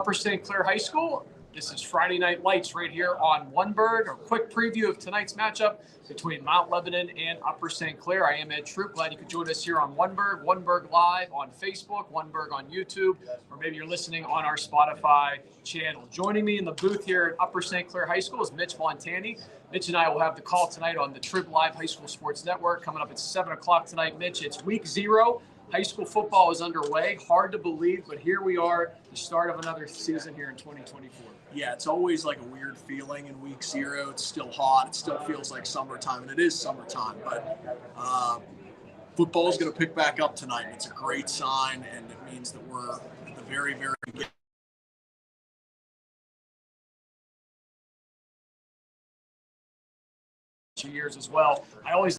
Upper St. Clair High School. This is Friday Night Lights right here on Oneburg. A quick preview of tonight's matchup between Mount Lebanon and Upper St. Clair. I am Ed Troup. Glad you could join us here on Oneburg, Oneburg Live on Facebook, Oneburg on YouTube, or maybe you're listening on our Spotify channel. Joining me in the booth here at Upper St. Clair High School is Mitch Montani. Mitch and I will have the call tonight on the Troup Live High School Sports Network coming up at 7 o'clock tonight. Mitch, it's week 0. High school football is underway. Hard to believe, but here we are, the start of another season here in 2024. Yeah, it's always like a weird feeling in week 0. It's still hot. It still feels like summertime, and it is summertime. But football is going to pick back up tonight. It's a great sign, and it means that we're at the very, very beginning. Years as well. I always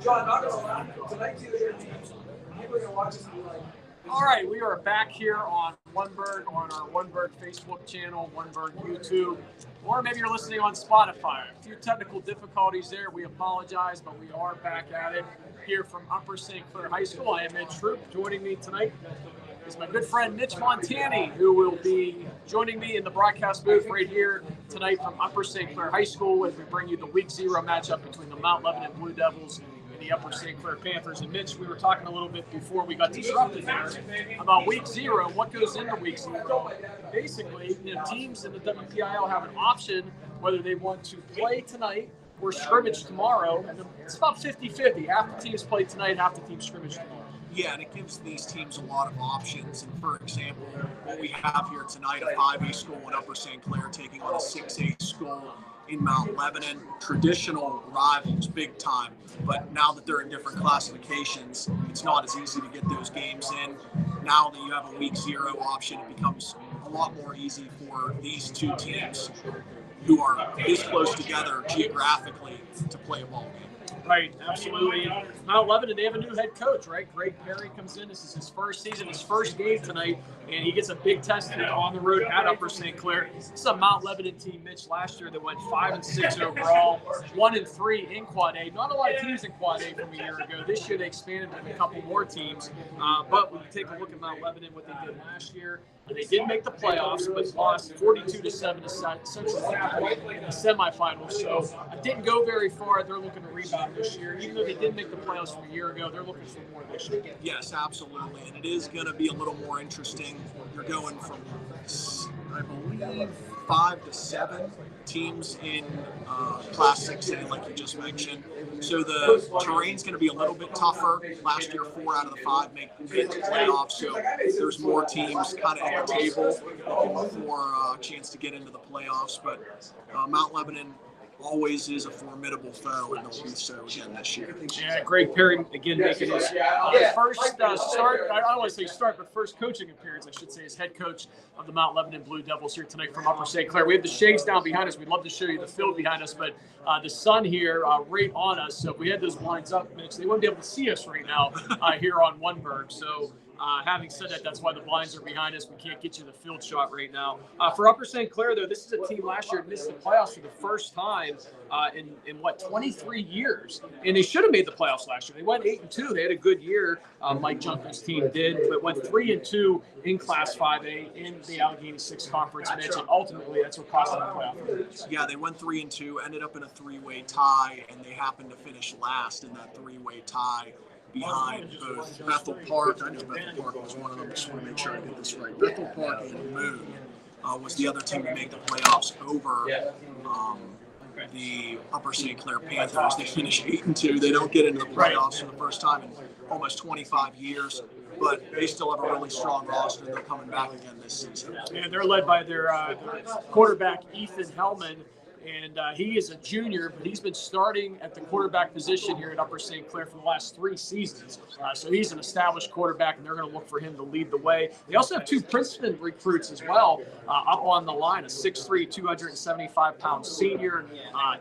All right, we are back here on Oneberg, on our Oneberg Facebook channel, Oneberg YouTube, or maybe you're listening on Spotify. A few technical difficulties there. We apologize, but we are back at it here from Upper St. Clair High School. I am Ed Troup. Joining me tonight is my good friend Mitch Montani, who will be joining me in the broadcast booth right here tonight from Upper St. Clair High School as we bring you the Week 0 matchup between the Mount Lebanon Blue Devils and the Upper St. Clair Panthers. And Mitch, we were talking a little bit before we got disrupted here about Week 0, what goes into Week 0. Basically, teams in the WPIAL have an option whether they want to play tonight or scrimmage tomorrow. And it's about 50-50. Half the teams play tonight, half the teams scrimmage tomorrow. Yeah, and it gives these teams a lot of options. And for example, what we have here tonight, a 5A school in Upper St. Clair taking on a 6A school in Mount Lebanon. Traditional rivals, big time. But now that they're in different classifications, it's not as easy to get those games in. Now that you have a Week 0 option, it becomes a lot more easy for these two teams who are this close together geographically to play a ball game. Right, absolutely. Mount Lebanon, they have a new head coach, right? Greg Perry comes in. This is his first season, his first game tonight, and he gets a big test on the road at Upper St. Clair. This is a Mount Lebanon team, Mitch, last year that went 5-6 overall, 1-3 in Quad A. Not a lot of teams in Quad A from a year ago. This year they expanded with a couple more teams. But when you take a look at Mount Lebanon, what they did last year, they did make the playoffs, but lost 42-7 to Central in the semifinals. So it didn't go very far. They're looking to rebound this year. Even though they did make the playoffs from a year ago, they're looking for more this year. Yes, absolutely. And it is going to be a little more interesting. You're going from, I believe, 5 to 7 teams in Class 6A, like you just mentioned. So the terrain's going to be a little bit tougher. Last year, 4 out of the 5 made the playoffs. So there's more teams kind of at the table looking for a chance to get into the playoffs. But Mount Lebanon always is a formidable foe, and they'll be so again this year. Yeah, Greg Perry, again, making his first start, I don't want to say start, but first coaching appearance, I should say, as head coach of the Mount Lebanon Blue Devils here tonight from Upper St. Clair. We have the shades down behind us. We'd love to show you the field behind us, but the sun here right on us. So if we had those blinds up, Mitch, they wouldn't be able to see us right now here on Oneberg. So having said that, that's why the blinds are behind us. We can't get you the field shot right now. For Upper St. Clair, though, this is a team last year that missed the playoffs for the first time in 23 years. And they should have made the playoffs last year. They went 8-2. They had a good year. Mike Junker's team did, but went 3-2 in Class 5A in the Allegheny 6 Conference, Mitch, and ultimately that's what cost them the playoff. Yeah, they went 3-2, ended up in a 3-way tie, and they happened to finish last in that 3-way tie behind both Bethel Park. I know Bethel Park was one of them. Just want to make sure I get this right. Bethel Park and Moon was the other team to make the playoffs over the Upper St. Clair Panthers. They finished 8-2. They don't get into the playoffs for the first time in almost 25 years. But they still have a really strong roster. They're coming back again this season. And they're led by their quarterback, Ethan Hellman. And he is a junior, but he's been starting at the quarterback position here at Upper St. Clair for the last 3 seasons. So he's an established quarterback, and they're going to look for him to lead the way. They also have 2 Princeton recruits as well up on the line, a 6'3", 275-pound senior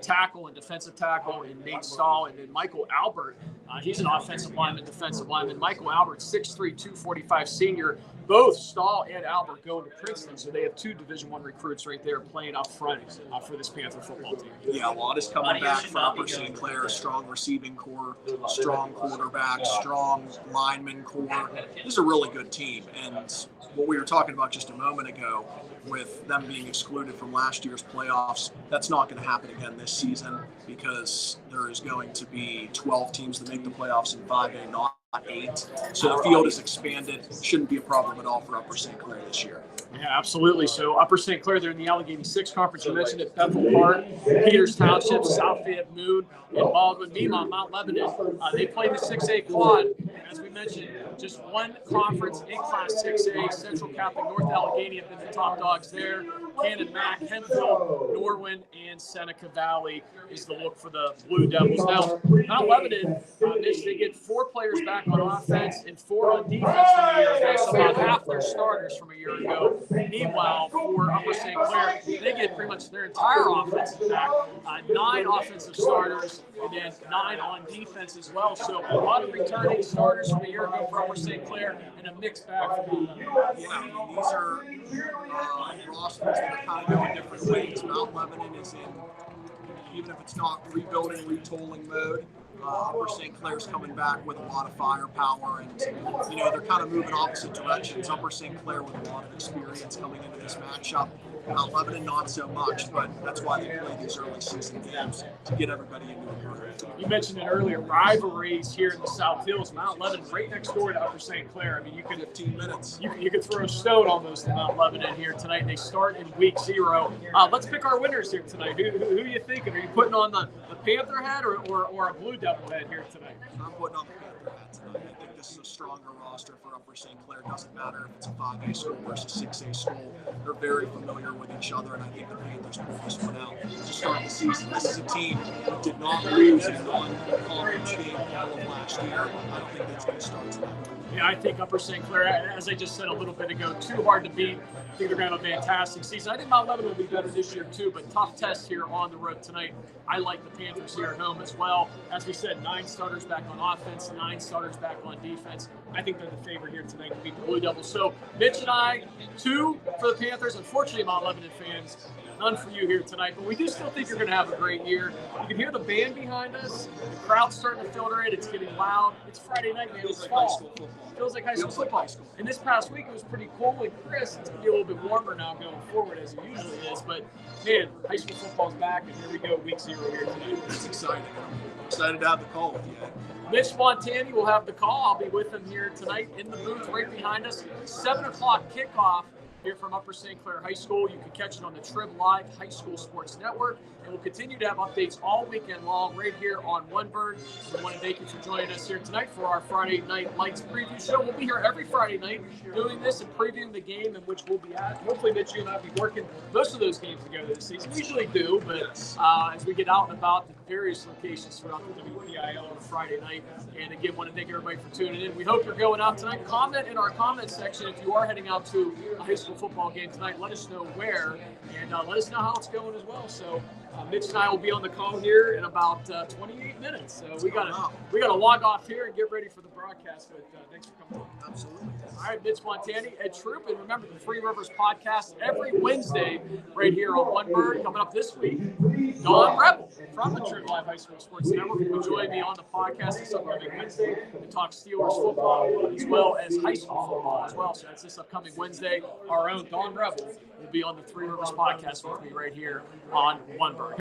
tackle and defensive tackle in Nate Stahl, and then Michael Albert. He's an offensive lineman, defensive lineman. Michael Albert, 6'3", 245 senior. Both Stahl and Albert going to Princeton, so they have 2 Division I recruits right there playing up front for this Panther football team. Yeah, a lot is coming back from Upper St. Clair. Strong receiving core, strong quarterback, strong lineman core. This is a really good team, and what we were talking about just a moment ago with them being excluded from last year's playoffs, that's not going to happen again this season because there is going to be 12 teams that make the playoffs in 5A, not 8. So the field is expanded. Shouldn't be a problem at all for Upper St. Clair this year. Yeah, absolutely. So Upper St. Clair, they're in the Allegheny 6 Conference. You mentioned it, Bethel Park, Peters Township, South Fayette, Moon, and Baldwin, Mima, Mount Lebanon. They play the 6A quad. As we mentioned, just one conference in Class 6A. Central Catholic, North Allegheny have been the top dogs there. Cannon Mac, Hemphill, Norwin, and Seneca Valley is the look for the Blue Devils. Now, Mount Lebanon, Mitch, they get 4 players back on offense and 4 on defense from a year ago, so about half their starters from a year ago. Meanwhile, for Upper St. Clair, they get pretty much their entire offense back, 9 offensive starters, and then 9 on defense as well. So a lot of returning starters from a year ago for Upper St. Clair and a mixed bag for Mount Lebanon. Yeah, I mean, these are rosters that are kind of going different ways. Mount Lebanon is in, even if it's not rebuilding, retooling mode, Upper St. Clair's coming back with a lot of firepower, and they're kind of moving opposite directions. Upper St. Clair with a lot of experience coming into this matchup. Mount Lebanon not so much, but that's why they play these early season games to get everybody into a groove. You mentioned it earlier, rivalries here in the South Hills. Mount Lebanon right next door to Upper St. Clair. I mean, you could 15 minutes. You could throw a stone almost to Mount Lebanon here tonight. They start in week 0. Let's pick our winners here tonight. Who are you thinking? Are you putting on the Panther hat or a Blue Devil hat here tonight? I'm putting on the Panther hat tonight. I think this is a stronger roster for Upper St. Clair. It doesn't matter if it's a 5A school versus 6A school. They're very familiar with each other, and I think the Panthers pull this one out to start the season. This is a team that did not lose in non-conference game all of last year. I don't think that's going to start tonight. Yeah, I think Upper St. Clair, as I just said a little bit ago, too hard to beat. I think they're going to have a fantastic season. I think Mount Lebanon will be better this year, too, but tough test here on the road tonight. I like the Panthers here at home as well. As we said, 9 starters back on offense, 9 starters back on defense. I think they're the favorite here tonight to beat the Blue Devils. So Mitch and I, 2 for the Panthers. Unfortunately, Mount Lebanon fans, none for you here tonight, but we do still think you're going to have a great year. You can hear the band behind us. The crowd's starting to filter it. It's getting loud. It's Friday night, man. It's fall. Feels like high school football. And this past week, it was pretty cool and crisp. It's going to be a little bit warmer now going forward, as it usually is. But, man, high school football's back, and here we go, week 0 here tonight. It's exciting. I'm excited to have the call with you. Mitch Montani will have the call. I'll be with him here tonight in the booth right behind us. 7 o'clock kickoff here from Upper St. Clair High School. You can catch it on the Troup Live High School Sports Network. And we'll continue to have updates all weekend long right here on OneBird. We want to thank you for joining us here tonight for our Friday Night Lights preview show. We'll be here every Friday night doing this and previewing the game in which we'll be at. Hopefully, Mitch, you and I will be working most of those games together this season. We usually do, but as we get out and about the various locations throughout the WPIAL on a Friday night. And again, want to thank everybody for tuning in. We hope you're going out tonight. Comment in our comment section if you are heading out to a high school football game tonight. Let us know where, and let us know how it's going as well. So Mitch and I will be on the call here in about 28 minutes. So we gotta log off here and get ready for the broadcast. But thanks for coming on. Absolutely. All right, Mitch Montani, Ed Troup, and remember the Three Rivers podcast every Wednesday right here on OneBird. Coming up this week, Don Rebel from the Troup Live High School Sports Network will join me on the podcast this upcoming Wednesday to talk Steelers football as well as high school football as well. So that's this upcoming Wednesday. Our own Don Rebel will be on the Three Rivers podcast with me right here on OneBird.